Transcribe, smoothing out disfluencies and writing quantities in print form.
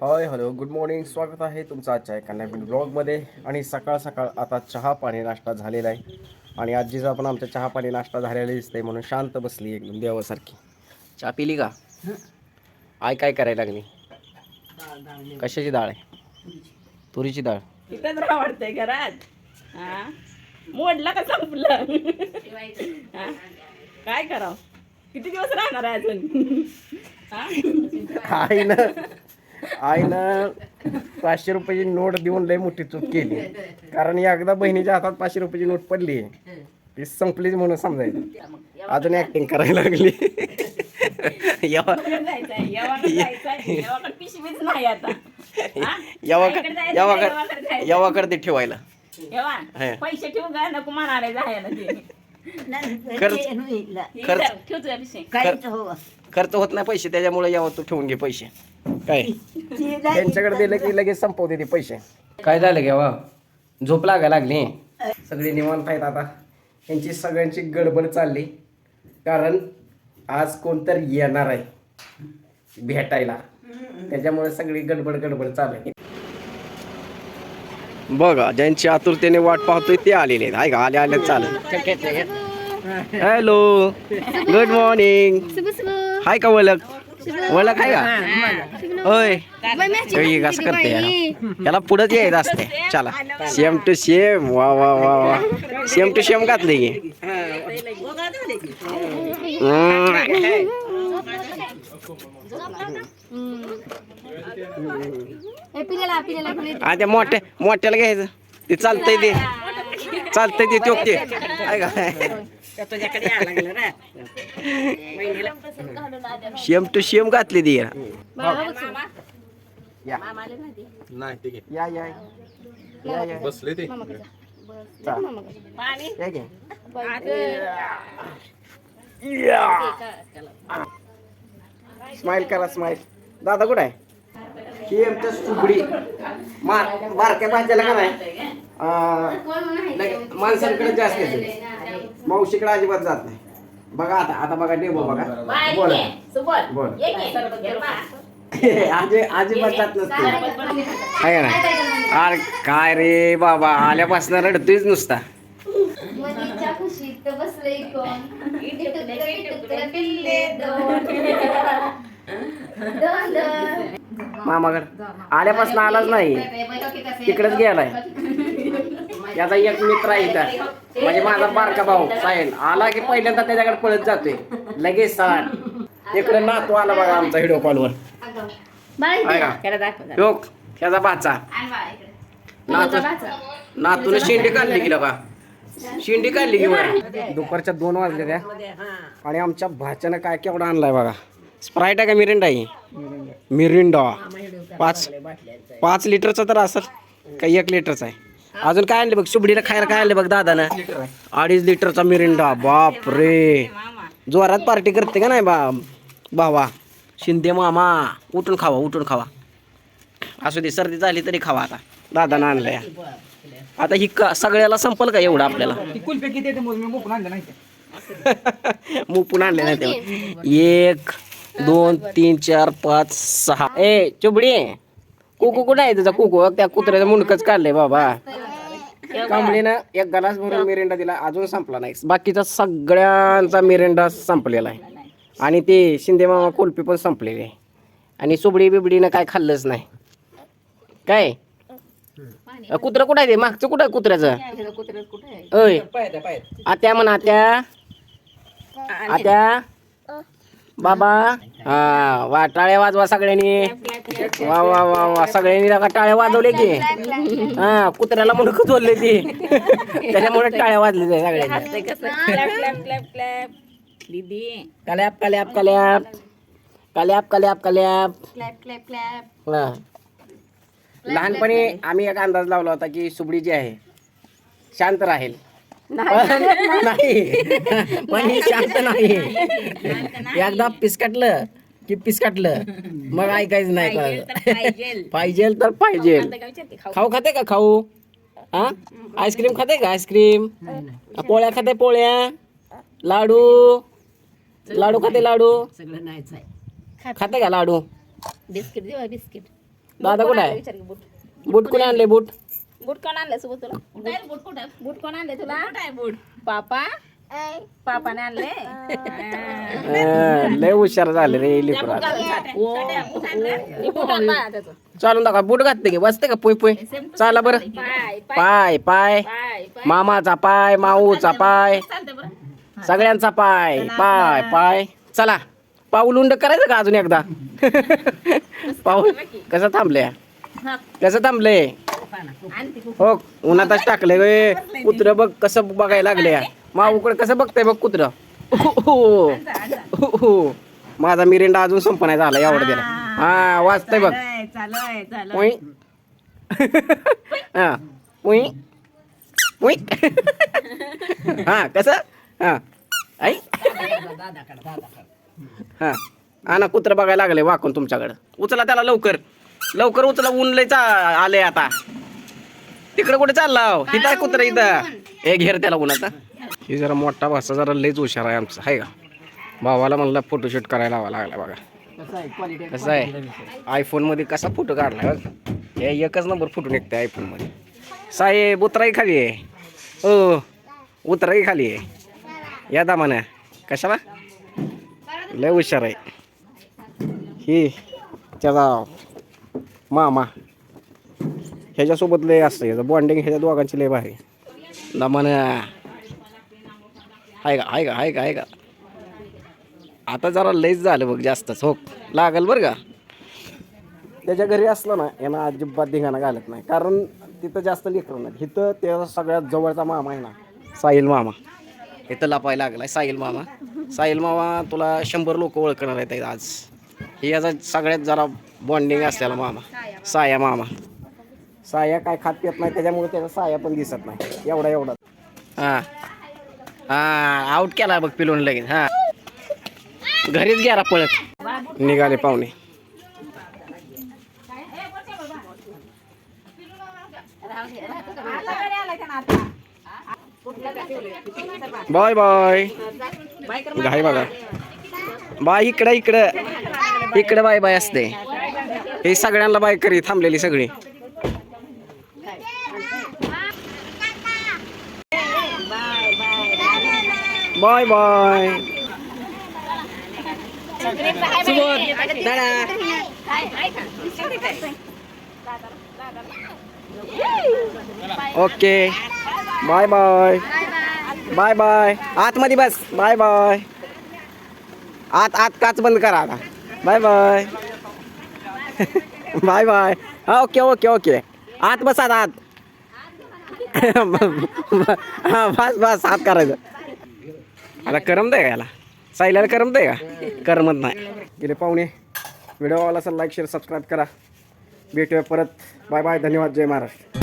Hi hello good morning. स्वागत आहे तुमचं आजच्या एका नवीन ब्लॉगमध्ये. आणि सकाळ सकाळ आता चहा पाणी नाश्ता झालेला आहे आणि आजीचा पण आमच्या चहा पाणी नाश्ता झालेला दिसतंय म्हणून शांत बसली एकदम देवासारखी. चहा पिली का? आई काय करायला लागली? कशाची डाळ आहे? तुरीची डाळ. तिथंच आवडतंय घरात. हा मोडला का संपलं? हा? काय करावं? किती दिवस राहणार आहे अजून? हा? आईनं 500 रुपयाची नोट देऊन लय मोठी चूक केली. कारण एकदा बहिणीच्या हातात 500 रुपयाची नोट पडली, ती संपलीच म्हणून समजायचं. अजून ऍक्टिंग करायला लागली. पिशवीच नाही आता. यावाकडे ते ठेवायला पैसे ठेवू का नको म्हणाले जायला खर्च होत नाही पैसे, त्याच्यामुळे यावं तू ठेवून घे पैसे. काय त्यांच्याकडे दिलं की लगेच संपवते ते पैसे. काय झालं घ्यावा? झोप लागायला लागली. सगळे निवांत आहेत आता. यांची सगळ्यांची गडबड चालली, कारण आज कोणतरी येणार आहे भेटायला, त्याच्यामुळे सगळी गडबड चालू आहे. बघा ज्यांची आतुरतेने वाट पाहतोय ते आलेले आहेत. का आले चालेल. Hello good morning. हाय का ओळख आहे का? होय कसं करते याला पुढंच यायचं असते. चला सेम टू सेम. वा वा वा वा सेम टू सेम घातले की. त्या मोठ्याला घ्यायचं ते चालतंय ते चोकते. शेम टू शेम घातली ती. बसले ते स्माइल करा स्माइल. दादा कुठं आहे? ही आमच्या सुगडी बारक्या भाज्याला का नाही माणसांकडे जास्त येते, मावशीकडे अजिबात जात नाही. बघा आता बघा डेबो बघा. बोल अजिबात जात नसते. आहे ना? अरे काय रे बाबा, आल्यापासून रडतोयच नुसता. मामाकडे आल्यापासून आलाच नाही, तिकडेच गेलाय. याचा एक मित्र आहे इथं, म्हणजे माझा बारका भाऊ साहेल. आला की पहिल्यांदा त्याच्याकडे पळत जातोय लगेच. इकडे नातू आला बघा आमचा व्हिडिओ कॉलवर. त्याचा बाचा नातून शेंडी काढली की का शेंडी काढली की बघा. दुपारच्या 2 वाजले त्या आणि आमच्या भाच्यानं काय केवढा आणलाय बघा. स्प्राईट आहे का मिरिंडा आहे? मिरिंडा 5 लिटरचा तर असेल का 1 लिटरचा आहे. अजून काय आणले बघ सुबडीला खायला? काय आणले बघ दादानं? 2.5 लिटरचा मिरिंडा. बाप रे, जोरात पार्टी करते का नाही भावा? शिंदे मामा उठून खावा. असू दे, सर्दी झाली तरी खावा. आता दादानं आणलंय. आता ही सगळ्याला संपल का एवढं आपल्याला? मुपून आणले नाही तेव्हा. 1 2 3 4 5 6. ए चुबडी, कुकू कुठं आहे तुझा? कुकू त्या कुत्र्याचं मुंडकच काढलंय बाबा. कांबळीनं 1 ग्लास भरून मिरिंडा दिला, अजून संपला नाही. बाकीचा सगळ्यांचा मिरिंडा संपलेला आहे. आणि ते शिंदे मामा कुल्फी पण संपलेली आहे. आणि सुबडी बिबडीनं काय खाल्लंच नाही. काय कुत्रं कुठं आहे? ते मागचं कुठं आहे कुत्र्याचं? अय आत्या म्हणा, आत्या बाबा. हा वा, टाळ्या वाजवा सगळ्यांनी. वा वा वा वा, सगळ्यांनी टाळ्या वाजवले की. हा कुत्र्याला मुंडकं बोलले ती, त्याच्यामुळे टाळ्या वाजले सगळ्यांनी. कल्याप कल्याप कल्याप कल्याप कल्याप कल्याप. लहानपणी आम्ही एक अंदाज लावला होता की सुबडी जी आहे शांत राहील. नाही पण ही शांत नाही. एकदा पिसकटलं की पिसकटलं, मग ऐकायचं नाही करायचं. पाहिजे तर पाहिजे. खाऊ खाते का? खाऊ हा आईस्क्रीम खाते का? आईस्क्रीम. पोळ्या खाते? पोळ्या. लाडू खाते? लाडू सगळं नाहीच आहे. खाते का? लाडू बिस्किट देवा बिस्किट. दादा कुठे आहे? विचार की बूट बूट कोणी आणले बूट? बूट कोण आणले सोबत तुला बूट कोण आणले तुला बूट पापा पापाने आणले लय हुशार झाले रे लेकरं आता. बूट आण बाळा त्याचं. चालून दाखवा बूट घातले की बसते का पुय पुय चाला बरं. पाय पाय पाय पाय मामाचा पाय माऊचा पाय चालते बरं सगळ्यांचा पाय पाय पाय चला पाऊल उंड करायचं का अजून एकदा पाऊल कसं थांबले कसं थांबले हो उन्हातच टाकले गे कुत्र बघ कसं बघायला लागले माऊकडे कसं बघतंय बघ कुत्र माझा मिरिंडा अजून संपणार झाला एवढं गेला हा वाचतंय बघ चालय चालय उई हा उई उई हा कसं हा आई हा आणा कुत्र बघायला लागले वाकून तुमच्याकडं उचला त्याला लवकर लवकर उचला ऊन लय आले आता तिकडे कुठे चालला तिथं आहे कुत्र इथं हे घेर त्याला उन्हाचा ही जरा मोठा भाषा जरा लयच हुशार आहे आमचा आहे का भावाला म्हणला फोटोशूट करायला लावा लागला बघा कसं आहे आयफोन मध्ये कसा फोटो काढलाय बघ हे एकच नंबर फोटो निघते आयफोन मध्ये साहेब उतराई खाली आहे हो उतराई खाली आहे या दामानं कशाला लय हुशार आहे ही त्याचा मामा ह्याच्यासोबत लय असतं ह्याचं बॉन्डिंग ह्याच्या दोघांची लय भारी दामानं आहे का आहे का आहे का आहे का आता जरा लयच झालं बघ जास्तच हो लागल बरं का त्याच्या घरी असलं ना यांना अजिबात धिंगाणा घालत नाही कारण तिथं जास्त लेकरं नाही इथं त्याचा सगळ्यात जवळचा मामा आहे ना साहिल मामा इथं लपायला लागलाय साहिल मामा तुला 100 लोक ओळखणार आहेत आज हे याचा सगळ्यात जरा बॉन्डिंग असलेला मामा साया मामा साया काय खात पित नाही त्याच्यामुळे त्याचा साया पण दिसत नाही एवढा हां हां आउट केला बघ पिलून लगेच हां घरीच गेला पळत निघाले पाहुणे बाय बाय घाई बघा बाय इकडे बाय बाय असते हे सगळ्यांना बाय करी थांबलेली सगळी bye bye okay bye bye bye bye आतमध्ये बस बाय बाय आत काच बंद करा आता बाय बाय बाय बाय हा ओके ओके ओके आत बस आत हा बस आत करायचं आता करमत आहे का याला सायल्याला करमत आहे का करमत नाही गेले पाहुणे व्हिडिओ आला असेल लाईक शेअर सबस्क्राईब करा भेटूया परत बाय बाय धन्यवाद जय महाराष्ट्र